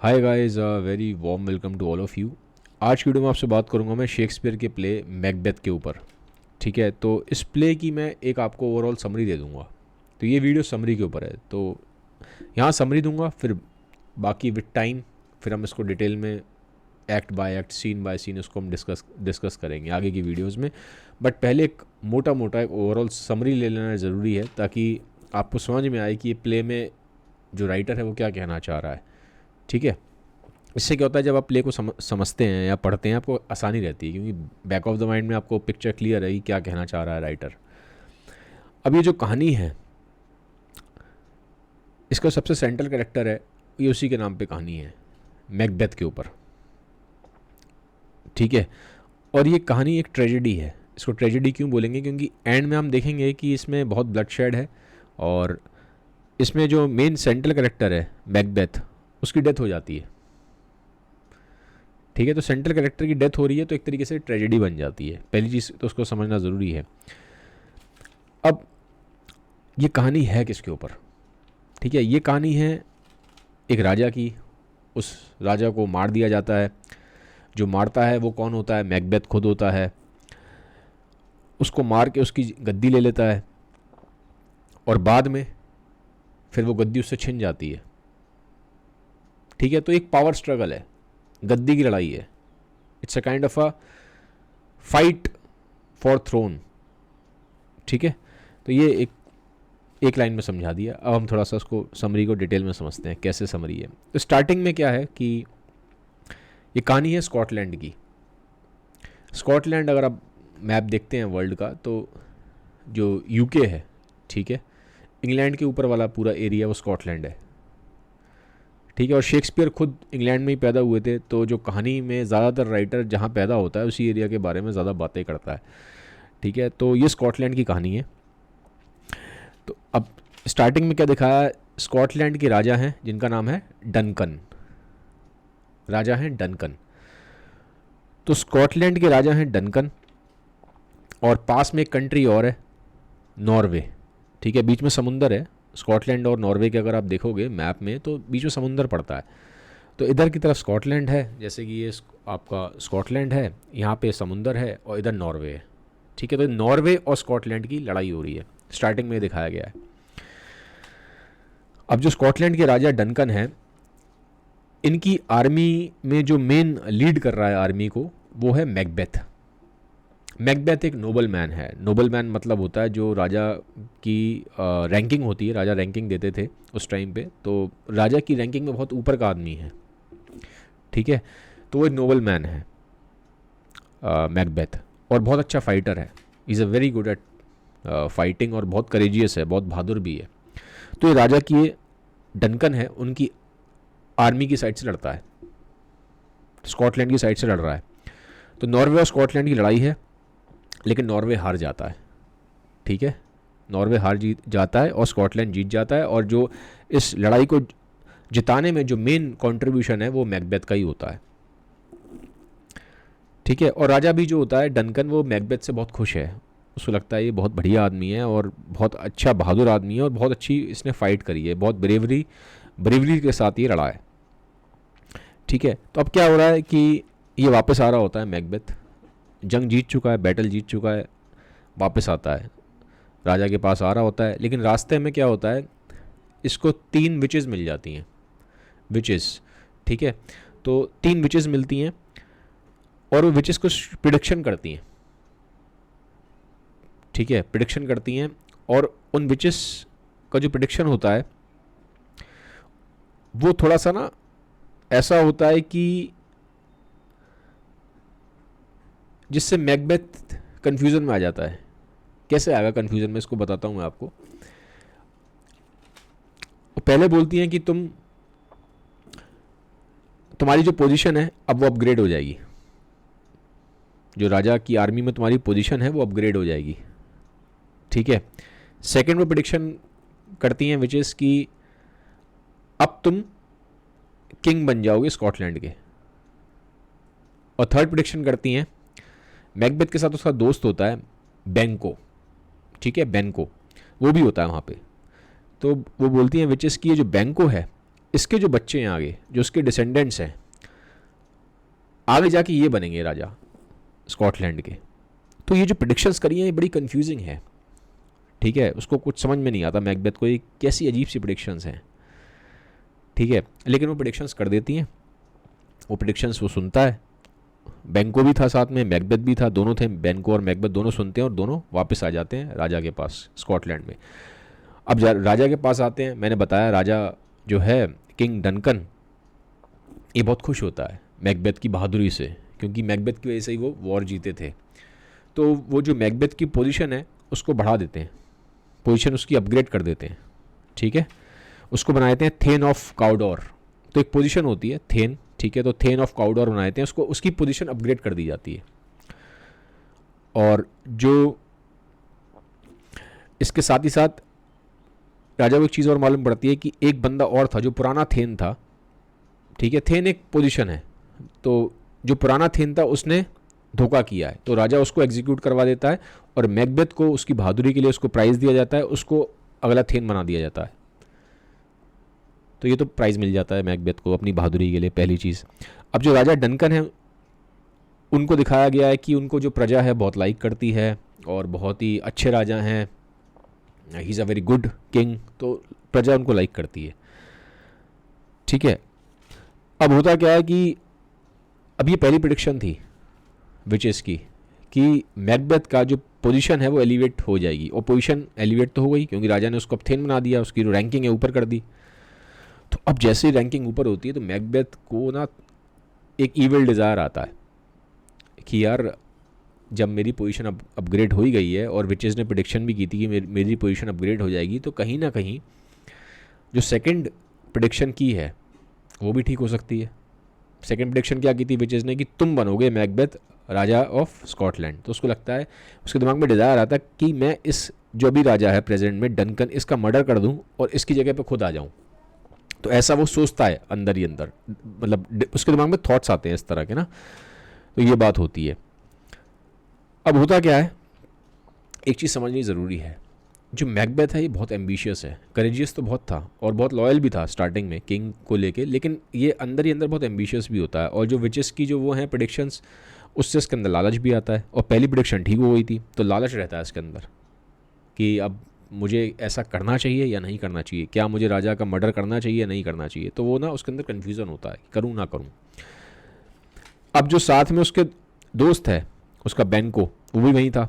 Hi guys, very warm welcome to all of you. आज की video में आपसे बात करूंगा मैं शेक्सपियर के प्ले मैकबेथ के ऊपर। ठीक है, तो इस प्ले की मैं एक आपको ओवरऑल समरी दे दूंगा। तो ये वीडियो समरी के ऊपर है, तो यहाँ समरी दूंगा, फिर बाकी विद टाइम फिर हम इसको डिटेल में act by act, scene by scene इसको हम डिस्कस करेंगे आगे की वीडियोज़ में। बट पहले एक मोटा मोटा एक ओवरऑल समरी ले लेना ज़रूरी है, ताकि आपको समझ में आए कि ये प्ले में जो राइटर है वो क्या कहना चाह रहा है। ठीक है, इससे क्या होता है, जब आप प्ले को समझते हैं या पढ़ते हैं आपको आसानी रहती है, क्योंकि बैक ऑफ द माइंड में आपको पिक्चर क्लियर है कि क्या कहना चाह रहा है राइटर। अब ये जो कहानी है, इसका सबसे सेंट्रल कैरेक्टर है, ये उसी के नाम पे कहानी है, मैकबेथ के ऊपर। ठीक है, और ये कहानी एक ट्रेजेडी है। इसको ट्रेजेडी क्यों बोलेंगे, क्योंकि एंड में हम देखेंगे कि इसमें बहुत ब्लडशेड है, और इसमें जो मेन सेंट्रल कैरेक्टर है मैकबेथ, उसकी डेथ हो जाती है। ठीक है, तो सेंट्रल कैरेक्टर की डेथ हो रही है, तो एक तरीके से ट्रेजेडी बन जाती है। पहली चीज़ तो उसको समझना ज़रूरी है। अब ये कहानी है किसके ऊपर? ठीक है, ये कहानी है एक राजा की। उस राजा को मार दिया जाता है। जो मारता है वो कौन होता है? मैकबेथ खुद होता है। उसको मार के उसकी गद्दी ले लेता है, और बाद में फिर वो गद्दी उससे छिन जाती है। ठीक है, तो एक पावर स्ट्रगल है, गद्दी की लड़ाई है। It's a kind of a fight for throne. ठीक है, तो ये एक लाइन में समझा दिया। अब हम थोड़ा सा उसको समरी को डिटेल में समझते हैं, कैसे समरी है। तो स्टार्टिंग में क्या है कि ये कहानी है स्कॉटलैंड की। स्कॉटलैंड, अगर आप मैप देखते हैं वर्ल्ड का, तो जो यूके है, ठीक है, इंग्लैंड के ऊपर वाला पूरा एरिया वो स्कॉटलैंड है। ठीक है, और शेक्सपियर खुद इंग्लैंड में ही पैदा हुए थे, तो जो कहानी में ज़्यादातर राइटर जहाँ पैदा होता है उसी एरिया के बारे में ज़्यादा बातें करता है। ठीक है, तो ये स्कॉटलैंड की कहानी है। तो अब स्टार्टिंग में क्या दिखाया है, स्कॉटलैंड के राजा हैं जिनका नाम है डनकन। राजा हैं डनकन। तो स्कॉटलैंड के राजा हैं डनकन, और पास में एक कंट्री और है, नॉर्वे। ठीक है, बीच में समुंदर है। स्कॉटलैंड और नॉर्वे के अगर आप देखोगे मैप में, तो बीच में समुंदर पड़ता है। तो इधर की तरफ स्कॉटलैंड है, जैसे कि ये आपका स्कॉटलैंड है, यहाँ पे समुंदर है, और इधर नॉर्वे है। ठीक है, तो नॉर्वे और स्कॉटलैंड की लड़ाई हो रही है, स्टार्टिंग में दिखाया गया है। अब जो स्कॉटलैंड के राजा डनकन है, इनकी आर्मी में जो मेन लीड कर रहा है आर्मी को, वो है मैकबेथ। मैकबेथ एक नोबल मैन है। नोबल मैन मतलब होता है जो राजा की रैंकिंग होती है, राजा रैंकिंग देते थे उस टाइम पे, तो राजा की रैंकिंग में बहुत ऊपर का आदमी है। ठीक है, तो वो एक नोबल मैन है मैकबेथ, और बहुत अच्छा फाइटर है। Is a very good at fighting, और बहुत करेजियस है, बहुत बहादुर भी है। तो ये राजा की डनकन है, उनकी आर्मी की साइड से लड़ता है, स्कॉटलैंड की साइड से लड़ रहा है। तो नॉर्वे और स्कॉटलैंड की लड़ाई है, लेकिन नॉर्वे हार जाता है। ठीक है, नॉर्वे हार जीत जाता है और स्कॉटलैंड जीत जाता है, और जो इस लड़ाई को जिताने में जो मेन कंट्रीब्यूशन है वो मैकबेथ का ही होता है। ठीक है, और राजा भी जो होता है डनकन, वो मैकबेथ से बहुत खुश है। उसको लगता है ये बहुत बढ़िया आदमी है, और बहुत अच्छा बहादुर आदमी है, और बहुत अच्छी इसने फाइट करी है, बहुत ब्रेवरी के साथ ये लड़ा है। ठीक है, तो अब क्या हो रहा है कि ये वापस आ रहा होता है मैकबेथ, जंग जीत चुका है, बैटल जीत चुका है, वापस आता है, राजा के पास आ रहा होता है। लेकिन रास्ते में क्या होता है, इसको 3 विचेस मिल जाती हैं, विचेस। ठीक है, तो 3 विचेस मिलती हैं, और वो विचेस को प्रिडिक्शन करती हैं। ठीक है, प्रिडिक्शन करती हैं, और उन विचेस का जो प्रिडिक्शन होता है वो थोड़ा सा ना ऐसा होता है कि जिससे मैकबेथ कंफ्यूजन में आ जाता है। कैसे आएगा कंफ्यूजन में, इसको बताता हूं मैं आपको। वो पहले बोलती हैं कि तुम्हारी जो पोजीशन है अब वो अपग्रेड हो जाएगी। जो राजा की आर्मी में तुम्हारी पोजीशन है वो अपग्रेड हो जाएगी। ठीक है, सेकंड वो प्रेडिक्शन करती हैं विचेस की अब तुम किंग बन जाओगे स्कॉटलैंड के। और थर्ड प्रेडिक्शन करती हैं, मैकबेथ के साथ उसका दोस्त होता है बेंको। ठीक है, बेंको वो भी होता है वहाँ पे। तो वो बोलती हैं विचेस की ये जो बैंको है इसके जो बच्चे हैं आगे, जो उसके डिसेंडेंट्स हैं, आगे जाके ये बनेंगे राजा स्कॉटलैंड के। तो ये जो प्रिडिक्शंस करी हैं ये बड़ी कंफ्यूजिंग है, ठीक है। उसको कुछ समझ में नहीं आता मैकबेथ को, ये कैसी अजीब सी प्रिडिक्शंस हैं, ठीक है। लेकिन वो प्रिडिक्शंस कर देती हैं, वो प्रिडिक्शंस वो सुनता है। बेंको भी था साथ में, मैकबेथ भी था, दोनों थे, बेंको और मैकबेथ दोनों सुनते हैं और दोनों वापस आ जाते हैं राजा के पास स्कॉटलैंड में। अब राजा के पास आते हैं, मैंने बताया राजा जो है किंग डनकन, ये बहुत खुश होता है मैकबेथ की बहादुरी से, क्योंकि मैकबेथ की वजह से ही वो वॉर जीते थे। तो वो जो मैकबेथ की पोजीशन है उसको बढ़ा देते हैं, पोजीशन उसकी अपग्रेड कर देते हैं, ठीक है। उसको बना देते हैं थेन ऑफ काउडोर। तो एक पोजीशन होती है थेन, ठीक है, तो थेन ऑफ काउडोर बना देते हैं उसको, उसकी पोजीशन अपग्रेड कर दी जाती है। और जो इसके साथ ही साथ राजा को एक चीज़ और मालूम पड़ती है कि एक बंदा और था जो पुराना थेन था, ठीक है। थेन एक पोजीशन है, तो जो पुराना थेन था उसने धोखा किया है, तो राजा उसको एग्जीक्यूट करवा देता है और मैकबेथ को उसकी बहादुरी के लिए उसको प्राइज़ दिया जाता है, उसको अगला थेन बना दिया जाता है। तो ये तो प्राइज़ मिल जाता है मैकबेथ को अपनी बहादुरी के लिए, पहली चीज़। अब जो राजा डनकन है उनको दिखाया गया है कि उनको जो प्रजा है बहुत लाइक करती है और बहुत ही अच्छे राजा हैं, he is a very good king, तो प्रजा उनको लाइक करती है, ठीक है। अब होता क्या है कि अब ये पहली प्रेडिक्शन थी विचेस की कि मैकबेथ का जो पोजीशन है वो एलिवेट हो जाएगी, और पोजीशन एलिवेट तो हो गई क्योंकि राजा ने उसको अब थेन बना दिया, उसकी जो रैंकिंग है ऊपर कर दी। तो अब जैसे ही रैंकिंग ऊपर होती है तो मैकबेथ को ना एक ईविल डिज़ायर आता है कि यार जब मेरी पोजीशन अब अपग्रेड हो ही गई है और विचेस ने प्रेडिक्शन भी की थी कि मेरी पोजीशन अपग्रेड हो जाएगी, तो कहीं ना कहीं जो सेकंड प्रेडिक्शन की है वो भी ठीक हो सकती है। सेकंड प्रेडिक्शन क्या की थी विचेस ने कि तुम बनोगे मैकबेथ राजा ऑफ स्कॉटलैंड। तो उसको लगता है, उसके दिमाग में डिज़ायर आता है कि मैं इस जो भी राजा है प्रेजेंट में डनकन, इसका मर्डर कर दूं और इसकी जगह पे खुद आ जाऊं। तो ऐसा वो सोचता है अंदर ही अंदर, मतलब उसके दिमाग में थॉट्स आते हैं इस तरह के ना। तो ये बात होती है। अब होता क्या है, एक चीज़ समझनी ज़रूरी है, जो मैकबेथ है ये बहुत एम्बिशियस है, करेजियस तो बहुत था और बहुत लॉयल भी था स्टार्टिंग में किंग को लेके, लेकिन ये अंदर ही अंदर बहुत एम्बिशियस भी होता है। और जो विचेस की जो वो हैं प्रेडिक्शंस, उससे इसके अंदर लालच भी आता है। और पहली प्रेडिक्शन ठीक हो गई थी तो लालच रहता है इसके अंदर कि अब मुझे ऐसा करना चाहिए या नहीं करना चाहिए, क्या मुझे राजा का मर्डर करना चाहिए या नहीं करना चाहिए। तो वो ना उसके अंदर कन्फ्यूज़न होता है, करूँ ना करूँ। अब जो साथ में उसके दोस्त है उसका बेंको, वो भी वहीं था।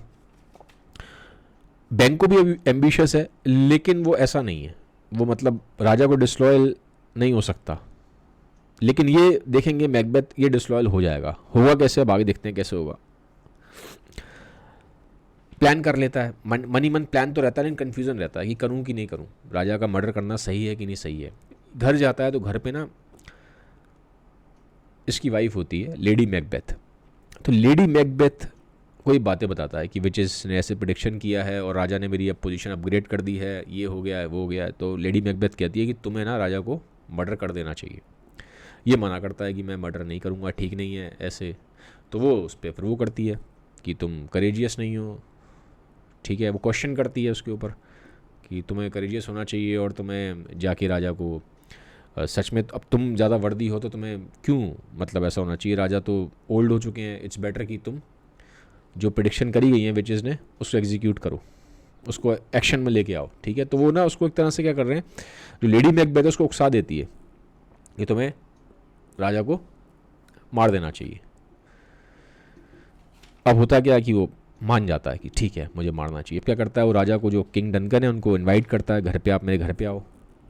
बेंको भी एम्बिशियस है, लेकिन वो ऐसा नहीं है, वो मतलब राजा को डिसलॉयल नहीं हो सकता। लेकिन ये देखेंगे मैकबेथ ये डिसलॉयल हो जाएगा, होगा कैसे अब आगे देखते हैं कैसे होगा। प्लान कर लेता है, मनी मन प्लान तो रहता है, लेकिन कन्फ्यूज़न रहता है कि करूँ कि नहीं करूँ, राजा का मर्डर करना सही है कि नहीं सही है। घर जाता है तो घर पे ना इसकी वाइफ होती है लेडी मैकबेथ। तो लेडी मैकबेथ कोई बातें बताता है कि विचेस ने ऐसे प्रेडिक्शन किया है और राजा ने मेरी अब पोजीशन अपग्रेड कर दी है, ये हो गया है वो हो गया है। तो लेडी मैकबेथ कहती है कि तुम्हें ना राजा को मर्डर कर देना चाहिए। ये मना करता है कि मैं मर्डर नहीं करूँगा, ठीक नहीं है ऐसे। तो वो उस पर फिर वो करती है कि तुम करेजियस नहीं हो, ठीक है। वो क्वेश्चन करती है उसके ऊपर कि तुम्हें करेजियस होना चाहिए और तुम्हें जाके राजा को सच में अब तुम ज़्यादा वर्दी हो तो तुम्हें क्यों मतलब ऐसा होना चाहिए, राजा तो ओल्ड हो चुके हैं, इट्स बेटर कि तुम जो प्रेडिक्शन करी गई है विचेस ने उसको एग्जीक्यूट करो, उसको एक्शन में लेके आओ, ठीक है। तो वो ना उसको एक तरह से क्या कर रहे हैं, जो लेडी मैकबेथ उसको उकसा देती है कि तुम्हें राजा को मार देना चाहिए। अब होता क्या है कि वो मान जाता है कि ठीक है मुझे मारना चाहिए। क्या करता है वो, राजा को जो किंग डनकन है उनको इनवाइट करता है घर पे, आप मेरे घर पे आओ।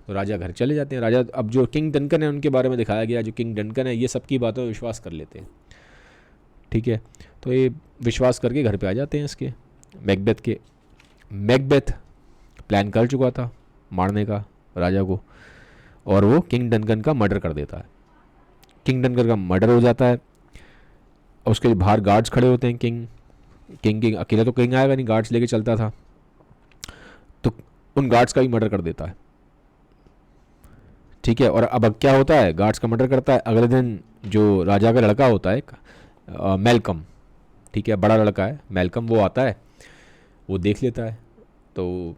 तो राजा घर चले जाते हैं। राजा अब जो किंग डनकन है उनके बारे में दिखाया गया, जो किंग डनकन है ये सबकी बातों में विश्वास कर लेते हैं, ठीक है। तो ये विश्वास करके घर पे आ जाते हैं इसके मैकबेथ के। मैकबेथ प्लान कर चुका था मारने का राजा को, और वो किंग डनकन का मर्डर कर देता है। किंग डनकन का मर्डर हो जाता है और उसके बाहर गार्ड्स खड़े होते हैं। किंग अकेला तो किंग आएगा नहीं, गार्ड्स लेके चलता था, तो उन गार्ड्स का भी मर्डर कर देता है, ठीक है। और अब क्या होता है, गार्ड्स का मर्डर करता है। अगले दिन जो राजा का लड़का होता है मेलकम, ठीक है, बड़ा लड़का है मेलकम, वो आता है, वो देख लेता है। तो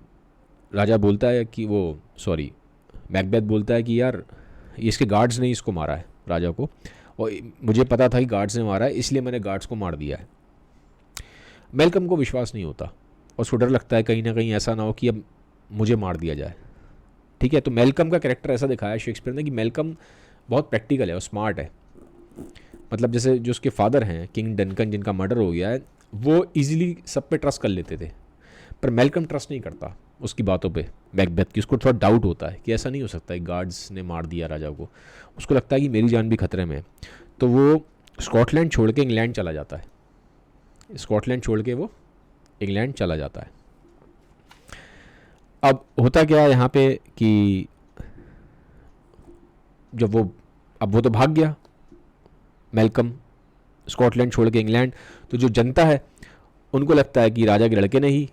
राजा बोलता है कि वो मैकबेथ बोलता है कि यार ये इसके गार्ड्स ने इसको मारा है राजा को, और मुझे पता था कि गार्ड्स ने मारा है, इसलिए मैंने गार्ड्स को मार दिया है। मेलकम को विश्वास नहीं होता और उसको डर लगता है कहीं ना कहीं ऐसा ना हो कि अब मुझे मार दिया जाए। ठीक है, तो मेलकम का कैरेक्टर ऐसा दिखाया शेक्सपियर ने कि मेलकम बहुत प्रैक्टिकल है और स्मार्ट है। मतलब जैसे जो उसके फादर हैं किंग डनकन, जिनका मर्डर हो गया है, वो इजीली सब पे ट्रस्ट कर लेते थे, पर मेलकम ट्रस्ट नहीं करता उसकी बातों पे मैकबेथ की। उसको थोड़ा डाउट होता है कि ऐसा नहीं हो सकता है गार्ड्स ने मार दिया राजा को। उसको लगता है कि मेरी जान भी खतरे में है, तो वो स्कॉटलैंड छोड़ के इंग्लैंड चला जाता है। स्कॉटलैंड छोड़ के वो इंग्लैंड चला जाता है। अब होता क्या है यहाँ पे कि जब वो तो भाग गया मेलकम स्कॉटलैंड छोड़ के इंग्लैंड, तो जो जनता है उनको लगता है कि राजा के लड़के ने ही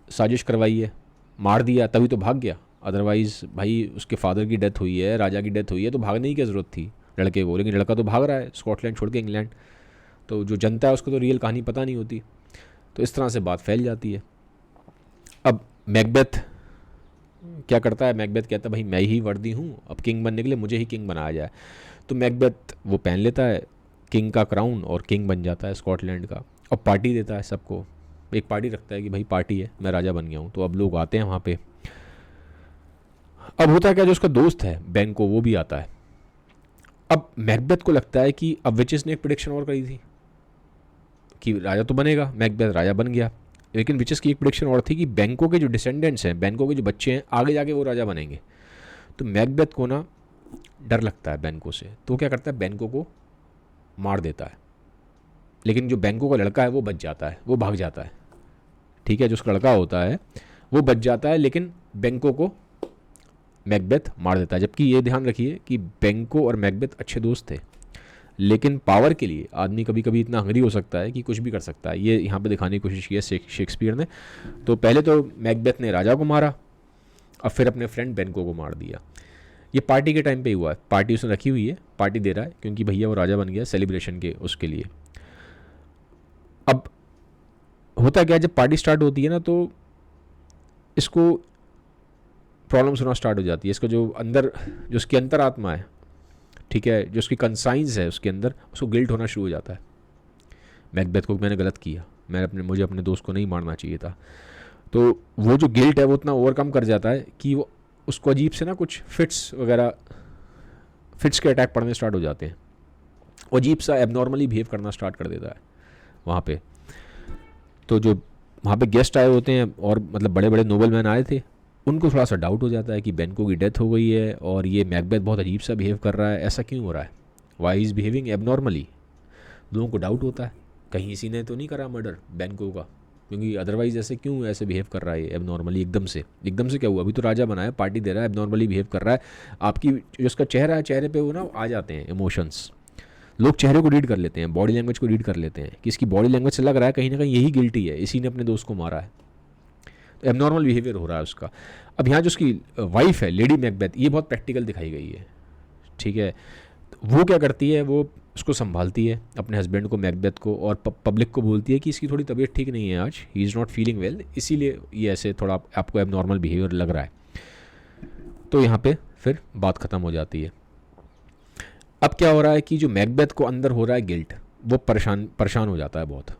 साजिश करवाई है, मार दिया तभी तो भाग गया, अदरवाइज़ भाई उसके फादर की डेथ हुई है, राजा की डेथ हुई है, तो भागने की क्या ज़रूरत थी लड़के को। लेकिन लड़का तो भाग रहा है स्कॉटलैंड छोड़ के इंग्लैंड, तो जो जनता है उसको तो रियल कहानी पता नहीं होती। तो इस तरह से बात फैल जाती है। अब मैकबेथ क्या करता है, मैकबेथ कहता है भाई मैं ही वर्दी हूँ, अब किंग बनने के लिए मुझे ही किंग बनाया जाए। तो मैकबेथ वो पहन लेता है किंग का क्राउन और किंग बन जाता है स्कॉटलैंड का, और पार्टी देता है सबको। एक पार्टी रखता है कि भाई पार्टी है, मैं राजा बन गया हूँ। तो अब लोग आते हैं वहाँ पे। अब होता है क्या, जो उसका दोस्त है बैंको वो भी आता है। अब मैकबेथ को लगता है कि अब विचेस ने एक प्रेडिक्शन और करी थी कि राजा तो बनेगा, मैकबेथ राजा बन गया, लेकिन विचेस की एक प्रेडिक्शन और थी कि बैंको के जो डिसेंडेंट्स हैं, बैंको के जो बच्चे हैं, आगे जाके वो राजा बनेंगे। तो मैकबेथ को ना डर लगता है बैंको से, तो क्या करता है बैंको को मार देता है। लेकिन जो बैंको का लड़का है वो बच जाता है, वो भाग जाता है। ठीक है, जो उसका लड़का होता है वो बच जाता है, लेकिन बैंको को मैकबेथ मार देता है। जबकि ये ध्यान रखिए कि बैंको और मैकबेथ अच्छे दोस्त थे, लेकिन पावर के लिए आदमी कभी कभी इतना हंगरी हो सकता है कि कुछ भी कर सकता है। ये यहाँ पे दिखाने की कोशिश की है शेक्सपियर ने। तो पहले तो मैकबेथ ने राजा को मारा, और फिर अपने फ्रेंड बैंको को मार दिया। ये पार्टी के टाइम पे ही हुआ है, पार्टी उसने रखी हुई है, पार्टी दे रहा है क्योंकि भैया वो राजा बन गया, सेलिब्रेशन के उसके लिए। अब होता क्या, जब पार्टी स्टार्ट होती है ना, तो इसको प्रॉब्लम्स होना स्टार्ट हो जाती है। इसका जो अंदर, जो उसकी अंतरात्मा है, ठीक है, जो उसकी कंसाइंस है उसके अंदर, उसको गिल्ट होना शुरू हो जाता है मैकबेथ को, मैंने गलत किया, मुझे अपने दोस्त को नहीं मारना चाहिए था। तो वो जो गिल्ट है वो उतना ओवरकम कर जाता है कि वो उसको अजीब से ना कुछ फिट्स वगैरह, फिट्स के अटैक पड़ने स्टार्ट हो जाते हैं, अजीब सा एबनॉर्मली बिहेव करना स्टार्ट कर देता है वहाँ पे। तो जो वहाँ पे गेस्ट आए होते हैं और मतलब बड़े बड़े नोबल मैन आए थे, उनको थोड़ा सा डाउट हो जाता है कि बैंको की डेथ हो गई है और ये मैकबेथ बहुत अजीब सा बिहेव कर रहा है, ऐसा क्यों हो रहा है, वाई इज़ बिहेविंग एबनॉर्मली। लोगों को डाउट होता है कहीं इसी ने तो नहीं करा मर्डर बैंको का, क्योंकि अदरवाइज़ ऐसे क्यों ऐसे बिहेव कर रहा है एबनॉर्मली एकदम से क्या हुआ, अभी तो राजा बना है, पार्टी दे रहा है, एबनॉर्मली बिहेव कर रहा है। आपकी जो उसका चेहरा है, चेहरे पे वो ना आ जाते हैं इमोशंस, लोग चेहरे को रीड कर लेते हैं, बॉडी लैंग्वेज को रीड कर लेते हैं कि इसकी बॉडी लैंग्वेज से लग रहा है कहीं ना कहीं यही गिल्टी है, इसी ने अपने दोस्त को मारा है, तो एबनॉर्मल बिहेवियर हो रहा है उसका। अब यहाँ जो उसकी वाइफ है लेडी मैकबेथ, ये बहुत प्रैक्टिकल दिखाई गई है। ठीक है, वो क्या करती है, वो उसको संभालती है अपने हस्बैंड को, मैकबेथ को, और पब्लिक को बोलती है कि इसकी थोड़ी तबीयत ठीक नहीं है आज, he is not feeling well, इसीलिए ये ऐसे थोड़ा आपको एबनॉर्मल बिहेवियर लग रहा है। तो यहाँ पे फिर बात ख़त्म हो जाती है। अब क्या हो रहा है कि जो मैकबेथ को अंदर हो रहा है गिल्ट, वो परेशान हो जाता है बहुत,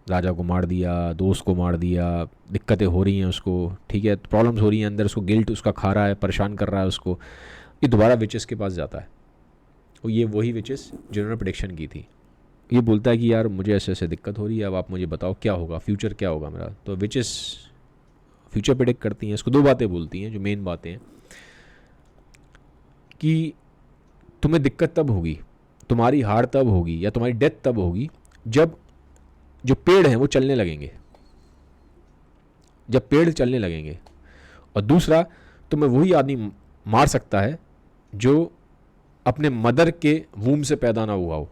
राजा को मार दिया, दोस्त को मार दिया, दिक्कतें हो रही हैं उसको, ठीक है, प्रॉब्लम्स हो रही हैं अंदर, उसको गिल्ट उसका खा रहा है, परेशान कर रहा है उसको। ये दोबारा विचेस के पास जाता है, और ये वही विचेस जिन्होंने प्रेडिक्शन की थी। ये बोलता है कि यार मुझे ऐसे ऐसे दिक्कत हो रही है, अब आप मुझे बताओ क्या होगा, फ्यूचर क्या होगा मेरा। तो विचेस फ्यूचर प्रेडिक्ट करती हैं, इसको दो बातें बोलती हैं जो मेन बातें हैं, कि तुम्हें दिक्कत तब होगी, तुम्हारी हार तब होगी या तुम्हारी डेथ तब होगी जब जो पेड़ हैं वो चलने लगेंगे, जब पेड़ चलने लगेंगे। और दूसरा, तुम्हें वही आदमी मार सकता है जो अपने मदर के वूम से पैदा ना हुआ हो।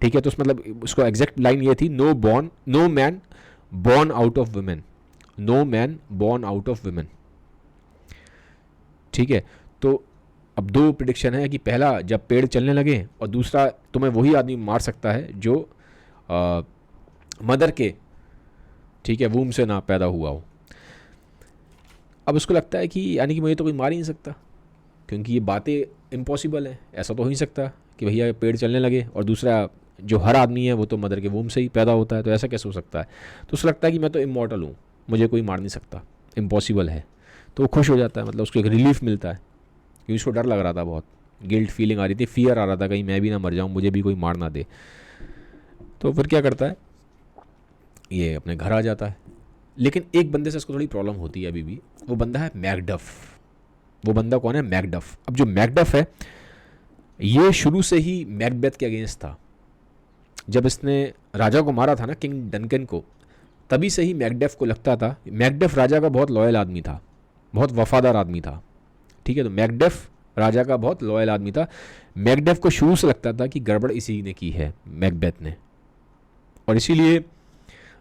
ठीक है, तो उस मतलब उसको एग्जैक्ट लाइन ये थी, no man born out of women, no man born out of women. ठीक है, तो अब दो प्रिडिक्शन है कि पहला जब पेड़ चलने लगे, और दूसरा तुम्हें वही आदमी मार सकता है जो मदर के, ठीक है, वूम से ना पैदा हुआ हो। अब उसको लगता है कि यानी कि मुझे तो कोई मार ही नहीं सकता, क्योंकि ये बातें इम्पॉसिबल हैं, ऐसा तो हो ही सकता कि भैया पेड़ चलने लगे, और दूसरा जो हर आदमी है वो तो मदर के वूम से ही पैदा होता है, तो ऐसा कैसे हो सकता है। तो उसे लगता है कि मैं तो इमॉर्टल हूँ, मुझे कोई मार नहीं सकता, इम्पॉसिबल है। तो वो खुश हो जाता है, मतलब उसको एक रिलीफ मिलता है, क्योंकि उसको डर लग रहा था, बहुत गिल्ट फीलिंग आ रही थी, फियर आ रहा था कहीं मैं भी ना मर जाऊँ, मुझे भी कोई मार ना दे। तो फिर क्या करता है, ये अपने घर आ जाता है। लेकिन एक बंदे से इसको थोड़ी प्रॉब्लम होती है अभी भी, वो बंदा है मैकडफ। वो बंदा कौन है, मैकडफ। अब जो मैकडफ है ये शुरू से ही मैकबेथ के अगेंस्ट था। जब इसने राजा को मारा था ना, किंग डनकन को, तभी से ही मैकडफ को लगता था, मैकडफ राजा का बहुत लॉयल आदमी था, बहुत वफादार आदमी था, ठीक है। तो मैकडफ राजा का बहुत लॉयल आदमी था। मैकडफ को शुरू से लगता था कि गड़बड़ इसी ने की है, मैकबेथ ने, और इसीलिए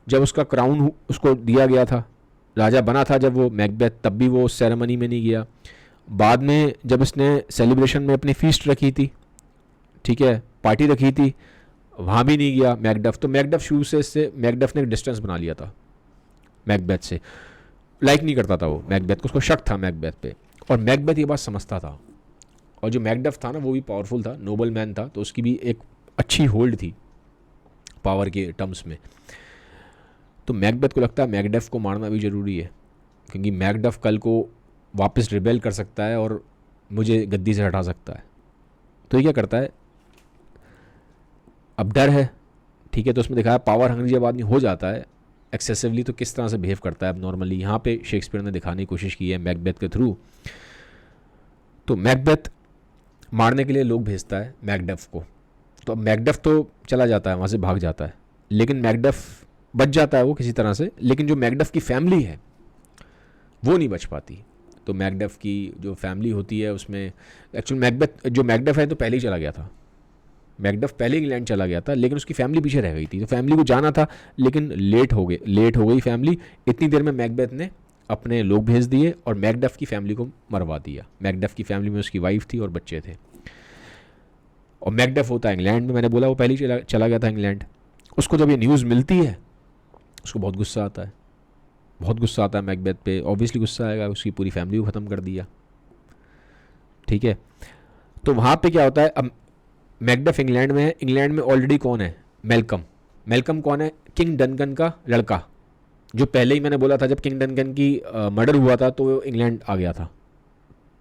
जब उसका क्राउन उसको दिया गया था, राजा बना था जब वो मैकबेथ, तब भी वो उस सेरेमनी में नहीं गया। बाद में जब इसने सेलिब्रेशन में अपनी फीस्ट रखी थी, ठीक है, पार्टी रखी थी, वहाँ भी नहीं गया मैकडफ। तो मैकडफ शुरू से इससे, मैकडफ ने एक डिस्टेंस बना लिया था मैकबेथ से, लाइक नहीं करता था वो मैकबेथ को, उसको शक था मैकबेथ पे, और मैकबेथ ये बात समझता था। और जो मैकडफ था ना वो भी पावरफुल था, नोबल मैन था, तो उसकी भी एक अच्छी होल्ड थी पावर के टर्म्स में। तो मैकबेथ को लगता है मैकडफ को मारना भी ज़रूरी है, क्योंकि मैकडफ कल को वापस रिबेल कर सकता है और मुझे गद्दी से हटा सकता है। तो ये क्या करता है, अब डर है, ठीक है, तो उसमें दिखाया पावर हंग्री जब आदमी हो जाता है एक्सेसिवली तो किस तरह से बिहेव करता है अब नॉर्मली। यहाँ पे शेक्सपियर ने दिखाने की कोशिश की है मैकबेथ के थ्रू। तो मैकबेथ मारने के लिए लोग भेजता है मैकडफ को, तो अब मैकडफ तो चला जाता है, वहाँ से भाग जाता है, लेकिन मैकडफ बच जाता है वो किसी तरह से, लेकिन जो मैकडफ की फैमिली है वो नहीं बच पाती। तो मैकडफ की जो फैमिली होती है उसमें एक्चुअल मैकडफ है तो पहले ही चला गया था, मैकडफ पहले इंग्लैंड चला गया था, लेकिन उसकी फैमिली पीछे रह गई थी। तो फैमिली को जाना था, लेकिन लेट हो गई फैमिली। इतनी देर में मैकबेथ ने अपने लोग भेज दिए और मैकडफ की फैमिली को मरवा दिया। मैकडफ की फैमिली में उसकी वाइफ थी और बच्चे थे, और मैकडफ होता है इंग्लैंड में, मैंने बोला वो पहले ही चला गया था इंग्लैंड। उसको जब ये न्यूज़ मिलती है उसको बहुत गुस्सा आता है, बहुत गुस्सा आता है मैकबेथ पे, ऑब्वियसली गुस्सा आएगा, उसकी पूरी फैमिली को ख़त्म कर दिया, ठीक है। तो वहाँ पे क्या होता है, अब मैकडफ इंग्लैंड में है, इंग्लैंड में ऑलरेडी कौन है, मेलकम कौन है, किंग डनकन का लड़का, जो पहले ही मैंने बोला था जब किंग डनकन की मर्डर हुआ था तो वो इंग्लैंड आ गया था,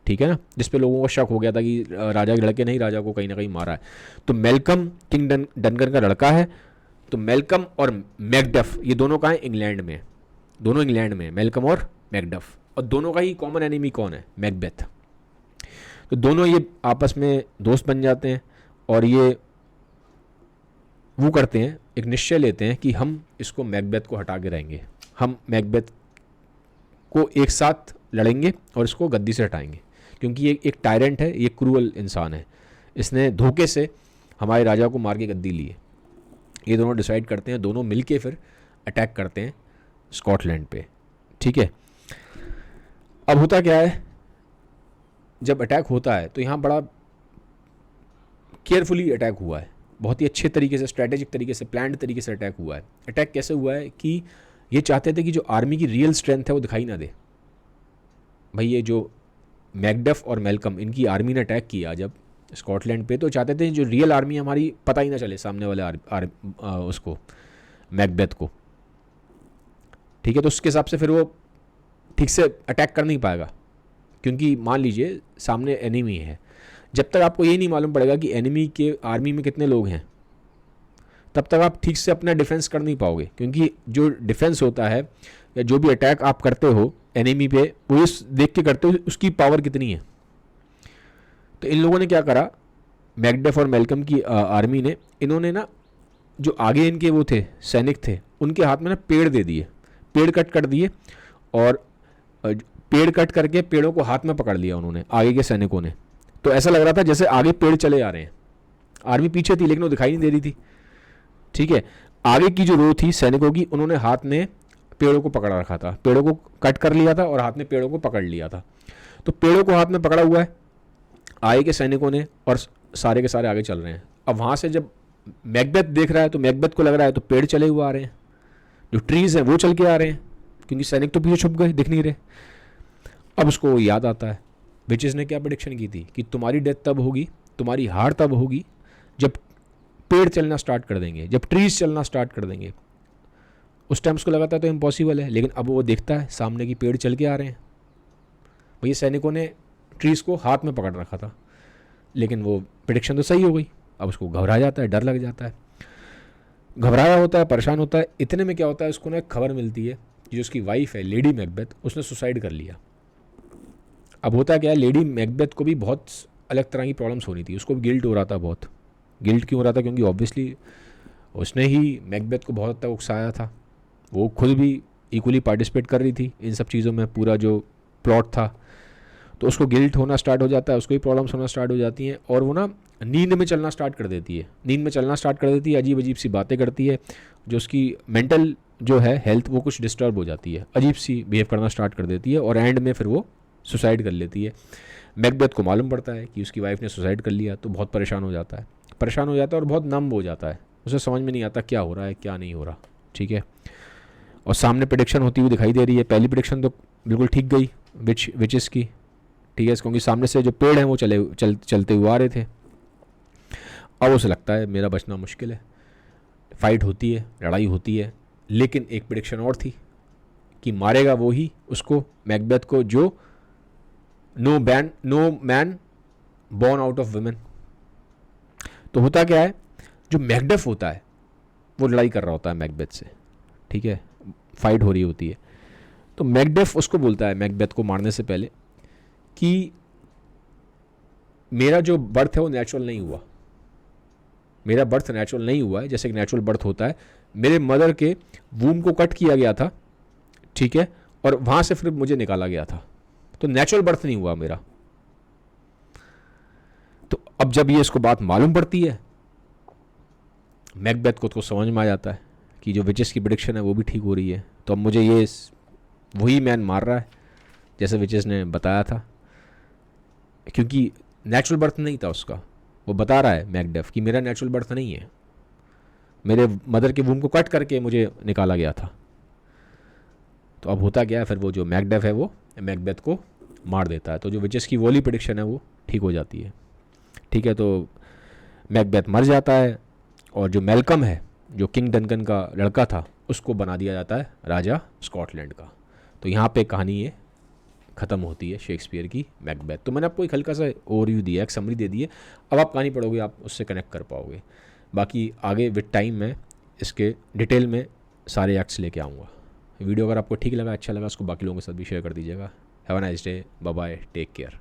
ठीक है ना, जिस पे लोगों को शक हो गया था कि राजा के लड़के नहीं, राजा को कहीं ना कहीं मारा है। तो मेलकम किंग डनकन का लड़का है। तो मेलकम और मैकडफ ये दोनों का है इंग्लैंड में, दोनों इंग्लैंड में, मेलकम और मैकडफ, और दोनों का ही कॉमन एनिमी कौन है, मैकबेथ। तो दोनों ये आपस में दोस्त बन जाते हैं और ये वो करते हैं, एक निश्चय लेते हैं कि हम इसको मैकबेथ को हटा के रहेंगे, हम मैकबेथ को एक साथ लड़ेंगे और इसको गद्दी से हटाएंगे, क्योंकि ये एक टायरेंट है, ये क्रूअल इंसान है, इसने धोखे से हमारे राजा को मार के गद्दी ली है। ये दोनों डिसाइड करते हैं, दोनों मिलके फिर अटैक करते हैं स्कॉटलैंड पे, ठीक है। अब होता क्या है, जब अटैक होता है तो यहाँ बड़ा केयरफुली अटैक हुआ है, बहुत ही अच्छे तरीके से, स्ट्रैटेजिक तरीके से, प्लान्ड तरीके से अटैक हुआ है। अटैक कैसे हुआ है कि ये चाहते थे कि जो आर्मी की रियल स्ट्रेंथ है वो दिखाई ना दे। भाई ये जो मैकडफ और मेलकम, इनकी आर्मी ने अटैक किया जब स्कॉटलैंड पे, तो चाहते थे जो रियल आर्मी हमारी पता ही ना चले सामने वाले उसको, मैकबेथ को, ठीक है। तो उसके हिसाब से फिर वो ठीक से अटैक कर नहीं पाएगा, क्योंकि मान लीजिए सामने एनिमी है, जब तक आपको ये नहीं मालूम पड़ेगा कि एनिमी के आर्मी में कितने लोग हैं, तब तक आप ठीक से अपना डिफेंस कर नहीं पाओगे, क्योंकि जो डिफेंस होता है या जो भी अटैक आप करते हो एनिमी पे, वो इस देख के करते हो उसकी पावर कितनी है। तो इन लोगों ने क्या करा, मैकडफ और मेलकम की आर्मी ने, इन्होंने ना जो आगे इनके वो थे सैनिक थे, उनके हाथ में ना पेड़ दे दिए, पेड़ कट कर दिए, और पेड़ कट करके पेड़ों को हाथ में पकड़ लिया उन्होंने, आगे के सैनिकों ने। तो ऐसा लग रहा था जैसे आगे पेड़ चले आ रहे हैं, आर्मी पीछे थी लेकिन वो दिखाई नहीं दे रही थी, ठीक है। आगे की जो रो थी सैनिकों की, उन्होंने हाथ में पेड़ों को पकड़ा रखा था, पेड़ों को कट कर लिया था और हाथ में पेड़ों को पकड़ लिया था। तो पेड़ों को हाथ में पकड़ा हुआ है आगे के सैनिकों ने, और सारे के सारे आगे चल रहे हैं। अब वहाँ से जब मैकबेथ देख रहा है तो मैकबेथ को लग रहा है तो पेड़ चले हुए आ रहे हैं, जो ट्रीज़ हैं वो चल के आ रहे हैं, क्योंकि सैनिक तो पीछे छुप गए, दिख नहीं रहे। अब उसको याद आता है विचेस ने क्या प्रेडिक्शन की थी कि तुम्हारी डेथ तब होगी, तुम्हारी हार तब होगी जब पेड़ चलना स्टार्ट कर देंगे, जब ट्रीज चलना स्टार्ट कर देंगे। उस टाइम उसको लगा था तो इम्पॉसिबल है, लेकिन अब वो देखता है सामने की पेड़ चल के आ रहे हैं। भैया सैनिकों ने ट्रीज़ को हाथ में पकड़ रखा था, लेकिन वो प्रेडिक्शन तो सही हो गई। अब उसको घबरा जाता है, डर लग जाता है, घबराया होता है, परेशान होता है। इतने में क्या होता है, उसको ना एक खबर मिलती है कि जो उसकी वाइफ है लेडी मैकबेथ, उसने सुसाइड कर लिया। अब होता क्या है, लेडी मैकबेथ को भी बहुत अलग तरह की प्रॉब्लम्स होनी थी, उसको भी गिल्ट हो रहा था बहुत। गिल्ट क्यों हो रहा था, क्योंकि ऑब्वियसली उसने ही मैकबेथ को बहुत हद तक उकसाया था। वो खुद भी इक्वली पार्टिसिपेट कर रही थी इन सब चीज़ों में, पूरा जो प्लॉट था। तो उसको गिल्ट होना स्टार्ट हो जाता है, उसको भी प्रॉब्लम्स होना स्टार्ट हो जाती हैं, और वो ना नींद में चलना स्टार्ट कर देती है। नींद में चलना स्टार्ट कर देती है, अजीब अजीब सी बातें करती है, जो उसकी मेंटल जो है हेल्थ वो कुछ डिस्टर्ब हो जाती है, अजीब सी बिहेव करना स्टार्ट कर देती है, और एंड में फिर वो सुसाइड कर लेती है। मैकबेथ को मालूम पड़ता है कि उसकी वाइफ ने सुसाइड कर लिया, तो बहुत परेशान हो जाता है और बहुत नम हो जाता है। उसे समझ में नहीं आता क्या हो रहा है क्या नहीं हो रहा, ठीक है। और सामने प्रेडिक्शन होती हुई दिखाई दे रही है। पहली प्रेडिक्शन तो बिल्कुल ठीक गई विचेस की, ठीक है, क्योंकि सामने से जो पेड़ हैं वो चलते हुए आ रहे थे। अब उसे लगता है मेरा बचना मुश्किल है। फाइट होती है, लड़ाई होती है, लेकिन एक प्रेडिक्शन और थी कि मारेगा वो ही उसको, मैकबेथ को, जो no man born out of women. तो होता क्या है, जो मैकडफ होता है वो लड़ाई कर रहा होता है मैकबेथ से, ठीक है, फाइट हो रही होती है। तो मैकडफ उसको बोलता है मैकबेथ को मारने से पहले कि मेरा जो बर्थ है वो नेचुरल नहीं हुआ, मेरा बर्थ नेचुरल नहीं हुआ है, जैसे कि नेचुरल बर्थ होता है। मेरे मदर के वूम को कट किया गया था, ठीक है, और वहाँ से फिर मुझे निकाला गया था, तो नेचुरल बर्थ नहीं हुआ मेरा। तो अब जब ये इसको बात मालूम पड़ती है, मैकबेथ को तो समझ में आ जाता है कि जो विचेस की प्रेडिक्शन है वो भी ठीक हो रही है, तो अब मुझे ये वही मैन मार रहा है जैसे विचेस ने बताया था, क्योंकि नेचुरल बर्थ नहीं था उसका। वो बता रहा है मैकडफ कि मेरा नेचुरल बर्थ नहीं है, मेरे मदर के वूम को कट करके मुझे निकाला गया था। तो अब होता क्या है, फिर वो जो मैकडफ है वो मैकबेथ को मार देता है, तो जो विचेस की वोली प्रेडिक्शन है वो ठीक हो जाती है, ठीक है। तो मैकबेथ मर जाता है, और जो मैल्कम है, जो किंग डनकन का लड़का था, उसको बना दिया जाता है राजा स्कॉटलैंड का। तो यहाँ पे कहानी ये ख़त्म होती है शेक्सपियर की मैकबेथ। तो मैंने आपको एक हल्का सा ओवरव्यू दिया, एक समरी दे दी है। अब आप कहानी पढ़ोगे आप उससे कनेक्ट कर पाओगे। बाकी आगे विद टाइम मैं इसके डिटेल में सारे एक्ट्स लेके आऊँगा। वीडियो अगर आपको ठीक लगा, अच्छा लगा, उसको बाकी लोगों के साथ भी शेयर कर दीजिएगा। Have a nice day, bye bye, take care.